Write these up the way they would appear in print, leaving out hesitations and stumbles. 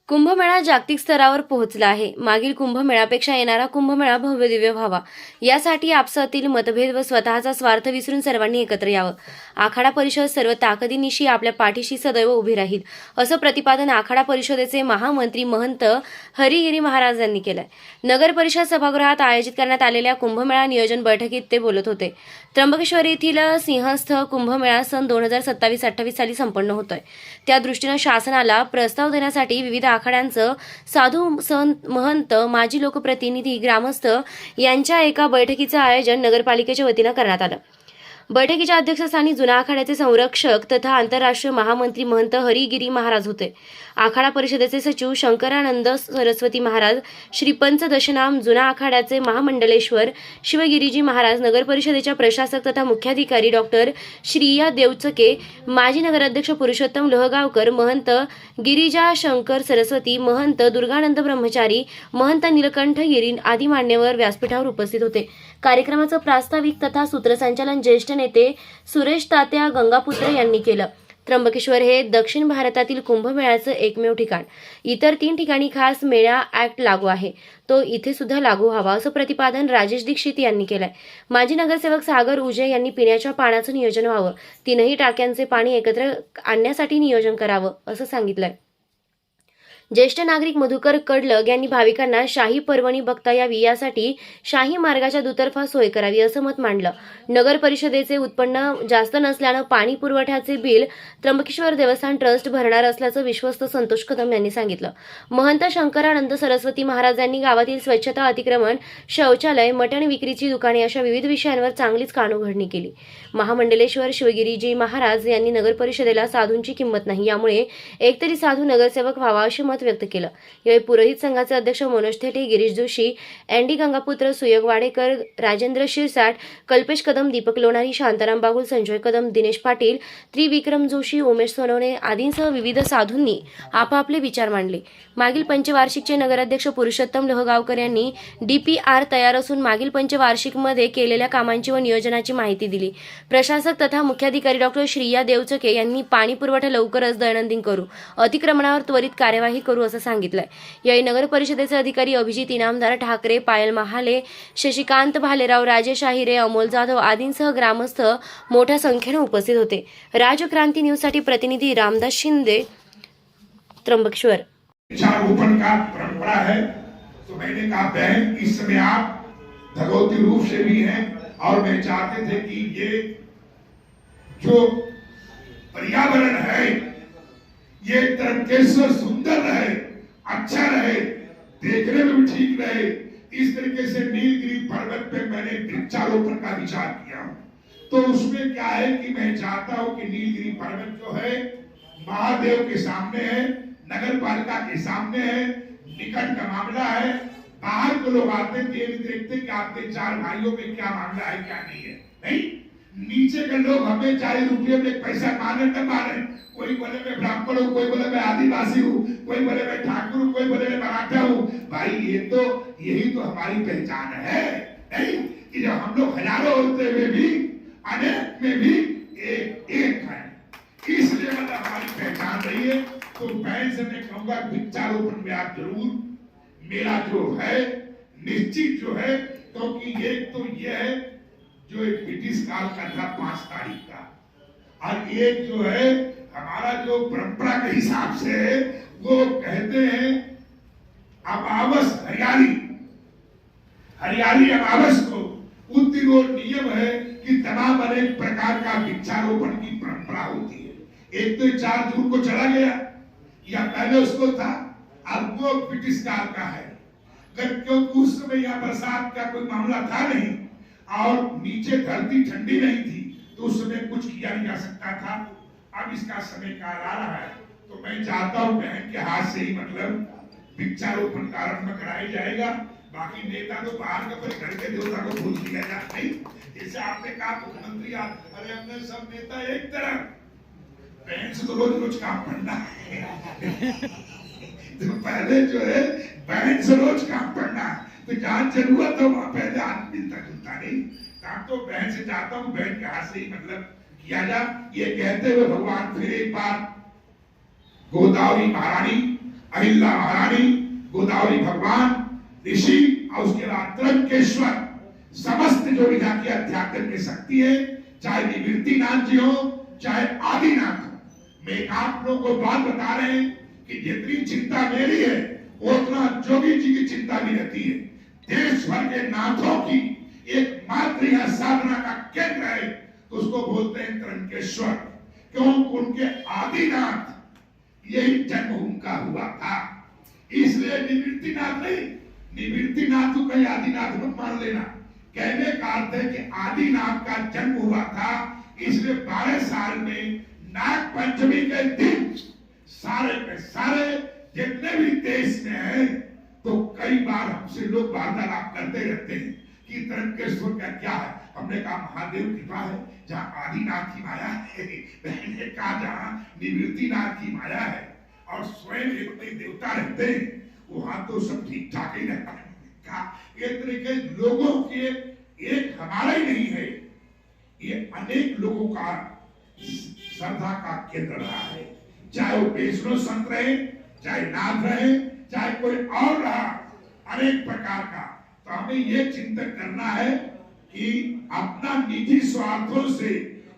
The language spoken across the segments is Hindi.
कुंभमेळा जागतिक स्तरावर पोहोचला आहे. मागील कुंभमेळ्यापेक्षा येणारा कुंभमेळा भव्यदिव्य व्हावा यासाठी आपसातील मतभेद व स्वतःचा स्वार्थ विसरून सर्वांनी एकत्र यावं. आखाडा परिषद सर्व ताकदीनिशी आपल्या पाठीशी सदैव उभी राहील, असं प्रतिपादन आखाडा परिषदेचे महामंत्री महंत हरिगिरी महाराज यांनी केलंय. नगर परिषद सभागृहात आयोजित करण्यात आलेल्या कुंभमेळा नियोजन बैठकीत ते बोलत होते. त्र्यंबकेश्वर येथील सिंहस्थ कुंभमेळा सन 2027-28 साली संपन्न होतोय. त्या दृष्टीनं शासनाला प्रस्ताव देण्यासाठी विविध आखाड्यांचं साधू संत महंत माजी लोकप्रतिनिधी ग्रामस्थ यांच्या एका बैठकीचं आयोजन नगरपालिकेच्या वतीनं करण्यात आलं. बैठकीच्या अध्यक्षस्थानी जुना आखाड्याचे संरक्षक तथा आंतरराष्ट्रीय महामंत्री महंत हरिगिरी महाराज होते. आखाडा परिषदेचे सचिव शंकरानंद सरस्वती महाराज, श्री पंचदशनाम जुना आखाड्याचे महामंडलेश्वर शिवगिरीजी महाराज, नगर परिषदेच्या प्रशासक तथा मुख्याधिकारी डॉक्टर श्रीया देवचके, माजी नगराध्यक्ष पुरुषोत्तम लोहगावकर, महंत गिरिजा शंकर सरस्वती, महंत दुर्गानंद ब्रह्मचारी, महंत नीलकंठ गिरी आदी मान्यवर व्यासपीठावर उपस्थित होते. कार्यक्रमाचं प्रास्ताविक तथा सूत्रसंचालन ज्येष्ठ नेते सुरेश तात्या गंगापुत्र यांनी केलं. त्र्यंबकेश्वर हे दक्षिण भारतातील कुंभमेळ्याचं एकमेव ठिकाण. इतर 3 ठिकाणी खास मेळा ऍक्ट लागू आहे, तो इथे सुद्धा लागू व्हावा असं प्रतिपादन राजेश दीक्षित यांनी केलंय. माजी नगरसेवक सागर उजे यांनी पिण्याच्या पाण्याचं नियोजन व्हावं, 3ही टाक्यांचे पाणी एकत्र आणण्यासाठी नियोजन करावं असं सांगितलंय. ज्येष्ठ नागरिक मधुकर कडलग यांनी भाविकांना शाही पर्वणी बघता यावी यासाठी शाही मार्गाच्या दुतर्फा सोय करावी असं मत मांडलं. नगर परिषदेचे उत्पन्न जास्त नसल्यानं पाणी पुरवठ्याचे बिल त्र्यंबकेश्वर देवस्थान ट्रस्ट भरणार असल्याचं विश्वस्त संतोष कदम यांनी सांगितलं. महंत शंकरानंद सरस्वती महाराज यांनी गावातील स्वच्छता, अतिक्रमण, शौचालय, मटण विक्रीची दुकाने अशा विविध विषयांवर चांगलीच कानउघडणी केली. महामंडलेश्वर शिवगिरीजी महाराज यांनी नगर परिषदेला साधूंची किंमत नाही, यामुळे एकतरी साधू नगरसेवक व्हावा अशी मत व्यक्त केलं. यावेळी पुरोहित संघाचे अध्यक्ष मनोज थेटे, गिरीश जोशी, एनडी गंगापुत्र, सुयोग वाडेकर, राजेंद्र शिरसाट, कल्पेश कदम, दीपक लोणारी, शांताराम बागुल, संजय कदम, दिनेश पाटील, त्रिविक्रम जोशी, उमेश सोनवणे आदींसह विविध साधूंनी आपापले विचार मांडले. मागील पंचवार्षिकचे नगराध्यक्ष पुरुषोत्तम लोहगावकर यांनी DPR तयार असून मागील पंचवार्षिकमध्ये केलेल्या कामांची व नियोजनाची माहिती दिली. प्रशासक तथा मुख्याधिकारी डॉक्टर श्रीया देवचके यांनी पाणी पुरवठा लवकरच दैनंदिन करू, अतिक्रमणावर त्वरित कार्यवाही करू असं सांगितलंय. यावेळी नगर परिषदेचे अधिकारी अभिजित इनामदार ठाकरे, पायल महाले, शशिकांत भालेराव, राजेश आहिरे, अमोल जाधव आदींसह ग्रामस्थ मोठ्या संख्येने उपस्थित होते. राजक्रांती न्यूजसाठी प्रतिनिधी रामदास शिंदे, त्र्यंबकेश्वर. वृक्षारोपण का परंपरा है, तो मैंने कहा बहन इस समय आप भगवती रूप से भी हैं और मैं चाहते थे कि ये जो पर्यावरण है ये त्र्यंबकेश्वर सुंदर रहे, अच्छा रहे, देखने में भी ठीक रहे, इस तरीके से नीलगिरी पर्वत पे मैंने वृक्षारोपण का विचार किया. तो उसमें क्या है कि मैं चाहता हूं कि नीलगिरी पर्वत जो है महादेव के सामने है, नगर पालिका के सामने है, निकट का मामला है. बाहर को लोग आते ये देखते कि आपके 4 भाइयों में क्या मामला है क्या नहीं है. नहीं, नीचे के लोग हमें चाहे रुपये में पैसा माने न माने, कोई बोले मैं ब्राह्मण हूँ, कोई बोले मैं आदिवासी हूँ, कोई बोले मैं ठाकुर हूँ, कोई बोले मैं मराठा हूँ. भाई यही तो हमारी पहचान है. नहीं कि जब हम लोग हजारों होते हुए भी अनेक में भी एक है, इसलिए मतलब हमारी पहचान रही है. तो मैं से मैं कहूँगा वृक्षारोपण में आप जरूर, मेरा जो है निश्चित जो है, क्योंकि एक तो ये है जो एक ब्रिटिश काल का था 5 तारीख का, और एक जो है हमारा जो परंपरा के हिसाब से है वो कहते हैं अमावस हरियाली अमावस को उस दिन वो नियम है कि तमाम अनेक प्रकार का वृक्षारोपण की परंपरा होती है. एक तो 4 जून को चला गया या पहले उसको था, अब वो ब्रिटिश काल का है. क्योंकि उस समय यहाँ बरसात का कोई मामला था नहीं और नीचे धरती ठंडी नहीं थी, तो उस समय कुछ किया नहीं जा सकता था. अब इसका समय काल आ रहा है, तो मैं चाहता हूँ बहन के हाथ से ही मतलब वृक्षारोपण का आरंभ कराया जाएगा. बाकी नेता तो बाहर का, पर घर के देवता को भूल दिया जाता नहीं. जैसे आपने कहा मुख्यमंत्री, अरे हमने सब नेता एक तरह, बहन से तो रोज रोज काम पड़ना है. तो पहले जो है बहन से रोज काम पड़ना, तो जहाँ जरूरत हो वहां पहले आदमी मिलता जुलता नहीं. तो बहन से चाहता हूँ बहन के हाथ से ही मतलब किया जा. ये कहते हुए भगवान फिर एक बार गोदावरी महारानी, अहिल्या महारानी, गोदावरी भगवान, ऋषि और उसके बाद त्रंकेश्वर, समस्त जो यहाँ की अध्यात्म की शक्ति है, चाहे निवृत्ति नाथ जी हो चाहे आदिनाथ हो। मैं आप लोगों को बात बता रहे हैं कि जितनी चिंता मेरी है उतना जोगी जी की चिंता भी रहती है। देश भर के नाथों की एक मात्र यह साधना का केंद्र है, तो उसको बोलते हैं त्रंकेश्वर। क्यों? उनके आदिनाथ यही जन्म उनका हुआ था, इसलिए निवृत्तिनाथ नहीं, निवृत्तिनाथ को कहीं आदिनाथ मत मान लेना। कहने का अर्थ है कि आदिनाथ का जन्म हुआ था, इसलिए 12 साल में नाग पंचमी के दिन सारे के सारे जितने भी देश में है, तो कई बार हमसे लोग वार्तालाप करते रहते हैं कि त्रंकेश्वर का क्या है। हमने कहा महादेव कृपा है, जहाँ आदिनाथ की माया है, मैंने कहा जहाँ निवृत्तिनाथ की माया है और स्वयं इतने देवता रहते हैं, वहां तो सब ठीक ठाक ही रहता है। ये तरीके लोगों के एक हमारा ही नहीं है, ये अनेक लोगों का श्रद्धा का केंद्र रहा है। चाहे वो वैष्णव संत रहे, चाहे नाथ रहे, चाहे कोई और रहा, अनेक प्रकार का। तो हमें ये चिंतन करना है कि अपना निजी स्वार्थों से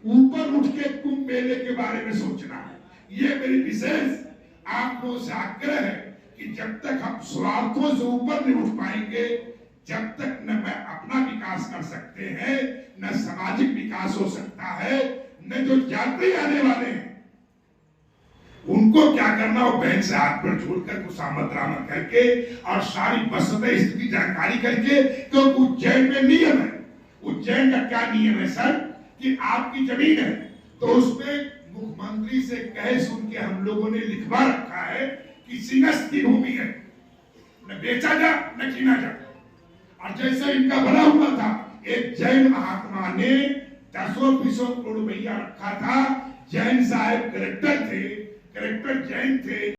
ऊपर उठ के कुंभ मेले के बारे में सोचना है। ये मेरी विशेष आप लोगों से आग्रह है कि जब तक हम स्वार्थों से ऊपर नहीं उठ पाएंगे, जब तक न मैं अपना विकास कर सकते हैं, न सामाजिक विकास हो सकता है, न जो यात्री आने वाले हैं उनको क्या करना हो, बैंक से हाथ पर जोड़कर कुछ आमद रामद करके और सारी वस्तुतः स्थिति जानकारी करके। तो उज्जैन में नियम है, उज्जैन का क्या नियम है सर, कि आपकी जमीन है तो उसमें मुख्यमंत्री से कहे सुन के हम लोगों ने लिखवा रखा है कि सीनस की भूमि है, न बेचा जा न कीना जा। और जैसे इनका भला हुआ था, एक जैन महात्मा ने 10-20 करोड़ रुपया रखा था। जैन साहब कलेक्टर थे, कलेक्टर जैन थे।